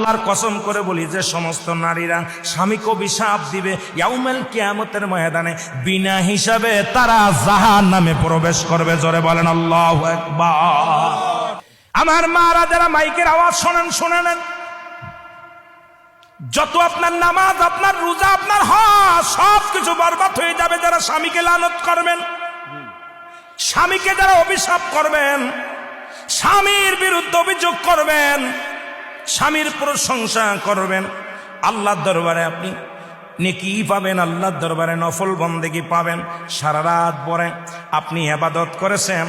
আল্লাহর কসম করে বলি, যে সমস্ত নারীরা স্বামীকে অভিশাপ দিবে ইয়াউমুল কিয়ামতের ময়দানে বিনা হিসাবে তারা জাহান্নামে প্রবেশ করবে। জোরে বলেন আল্লাহু আকবার। আমার মারা যারা মাইকের আওয়াজ শোনেন, শুনে নেন, যত আপনার নামাজ, আপনার রোজা, আপনার হজ সব কিছু বরবাদ হয়ে যাবে যারা স্বামীকে লানত করবেন, স্বামীকে যারা অভিশাপ করবেন, স্বামীর বিরুদ্ধে অভিযোগ করবেন, স্বামীর প্রশংসা করবেন। আল্লাহর দরবারে আপনি নেকি পাবেন, আল্লাহর দরবারে নফল বন্দেগি পাবেন। সারা রাত পরে আপনি ইবাদত করেছেন,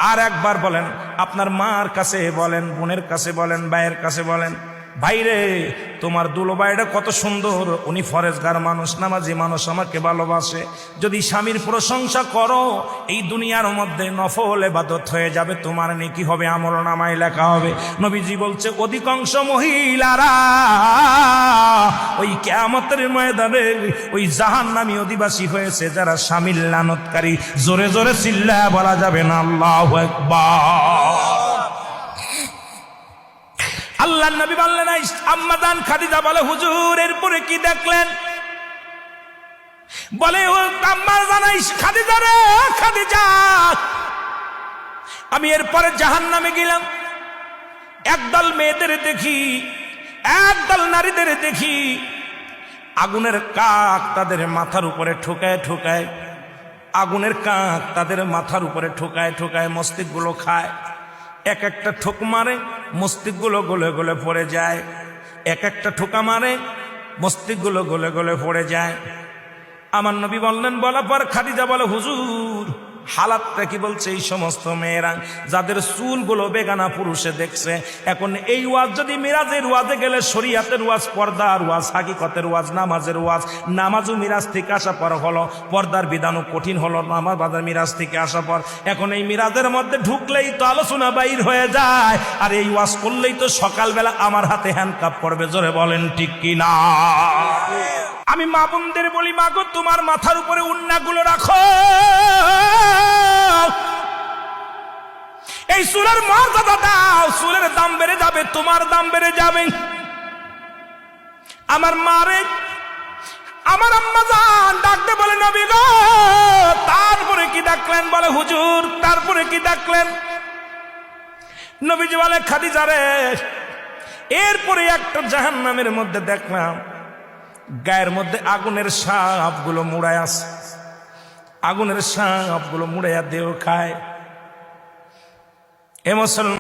আর একবার বলেন, আপনার মার কাছে বলেন, বোনের কাছে বলেন, ভাইয়ের কাছে বলেন, ভাইরে তোমার দুলোবাইটা কত সুন্দর, উনি ফরেজগার মানুষ, নামাজি মানুষ, আমাকে ভালোবাসে। যদি স্বামীর প্রশংসা করো, এই দুনিয়ার মধ্যে নফল ইবাদত হয়ে যাবে, তোমার নেকি হবে, আমলনামায় লেখা হবে। নবীজি বলছে অধিকাংশ মহিলারা ওই কিয়ামতের ময়দানে ওই জাহান্নামী অধিবাসী হয়েছে যারা স্বামীর লানতকারী। জোরে জোরে চিল্লায়া বলা যাবে না আল্লাহু আকবার। আল্লাহ নবী বললেন, আম্মা জান খাদিজা বলে, হুজুর এরপরে কি দেখলেন? বলে, ও আম্মা জান খাদিজা রে, খাদিজা আমি এরপরে জাহান্নামে গেলাম, একদল মেয়েদের দেখি, একদল নারীদের দেখি, আগুনের কাক তাদের মাথার উপরে ঠোকায় ঠোকায়, আগুনের কাক তাদের মাথার উপরে ঠোকায় ঠোকায় মস্তিষ্কগুলো খায়। এক একটা ঠোক মারে, মস্তিষ্কগুলো গলে গলে পড়ে যায়। এক একটা ঠোকা মারে, মস্তিষ্কগুলো গলে গলে পড়ে যায়। আমার নবী বললেন, বলার পর খাদিজা বলে, হুজুর হালাতটা কি? বলছে এই সমস্ত মেয়েরা যাদের চুলগুলো বেগানা পুরুষে দেখছে। এখন এই ওয়াজ যদি মিরাজের ওয়াজে গেলে, শরীয়তের ওয়াজ, পর্দার ওয়াজ, হাকিকতের ওয়াজ, নামাজের ওয়াজ, নামাজও মিরাজ থেকে আসা পর হলো, পর্দার বিধানও কঠিন হলো, নামাজ বাজার মিরাজ থেকে আসা পর। এখন এই মিরাজের মধ্যে ঢুকলেই তো আলোচনা বাইর হয়ে যায়, আর এই ওয়াজ করলেই তো সকালবেলা আমার হাতে হ্যান্ডকাপ পড়বে। জোরে বলেন ঠিক কি না? আমি মা বোনদের বলি, মা গো তোমার মাথার উপরে উন্নাগুলো রাখো, এই চুলের মর্যাদা দাও, চুলের দাম বেড়ে যাবে, তোমার দাম বেড়ে যাবে। আমার মারে, আমার আম্মা জান ডাকতে বলে, নবী গো তারপরে কি ডাকলেন? বলে, হুজুর তারপরে কি ডাকলেন? নবীজি বলে, খাদিজা রে এরপরে একটা জাহান্নামের মধ্যে দেখলাম, গায়ের মধ্যে আগুনের সাপগুলো মুড়ায় আছে, আগুনের সাপগুলো মুড়াইয়া দেহ খায়। এ মুসলমান